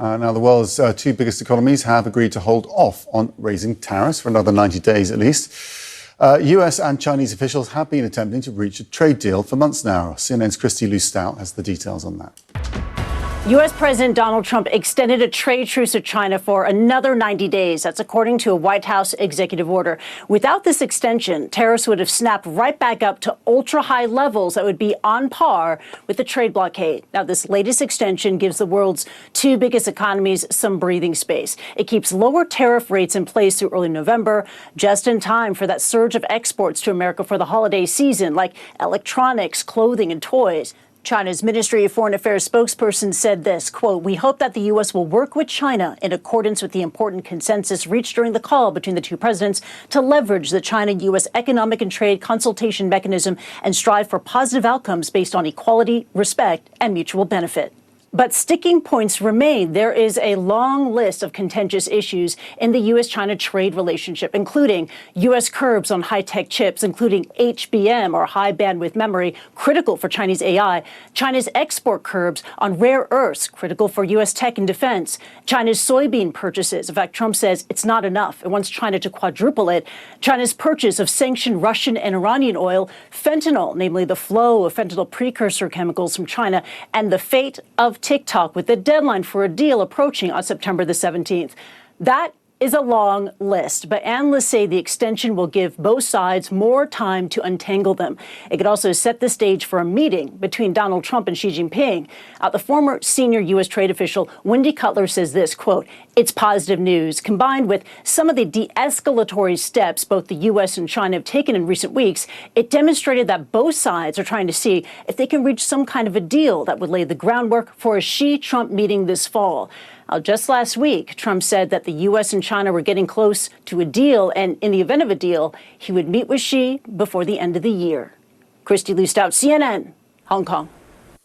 Now, the world's two biggest economies have agreed to hold off on raising tariffs for another 90 days at least. US and Chinese officials have been attempting to reach a trade deal for months now. CNN's Christy Lou-Stout has the details on that. U.S. President Donald Trump extended a trade truce with China for another 90 days. That's according to a White House executive order. Without this extension, tariffs would have snapped right back up to ultra-high levels that would be on par with the trade blockade. Now, this latest extension gives the world's two biggest economies some breathing space. It keeps lower tariff rates in place through early November, just in time for that surge of exports to America for the holiday season, like electronics, clothing, and toys. China's Ministry of Foreign Affairs spokesperson said this, quote, "We hope that the U.S. will work with China in accordance with the important consensus reached during the call between the two presidents to leverage the China-U.S. economic and trade consultation mechanism and strive for positive outcomes based on equality, respect, and mutual benefit." But sticking points remain. There is a long list of contentious issues in the U.S.-China trade relationship, including U.S. curbs on high-tech chips, including HBM, or high-bandwidth memory, critical for Chinese AI, China's export curbs on rare earths, critical for U.S. tech and defense, China's soybean purchases. In fact, Trump says it's not enough. It wants China to quadruple it. China's purchase of sanctioned Russian and Iranian oil, fentanyl, namely the flow of fentanyl precursor chemicals from China, and the fate of TikTok, with the deadline for a deal approaching on September the 17th. That is a long list, but analysts say the extension will give both sides more time to untangle them. It could also set the stage for a meeting between Donald Trump and Xi Jinping. The former senior U.S. trade official, Wendy Cutler, says this, quote, "It's positive news. Combined with some of the de-escalatory steps both the U.S. and China have taken in recent weeks, it demonstrated that both sides are trying to see if they can reach some kind of a deal that would lay the groundwork for a Xi-Trump meeting this fall." Just last week, Trump said that the U.S. and China were getting close to a deal, and in the event of a deal, he would meet with Xi before the end of the year. Christy Lou-Stout, CNN, Hong Kong.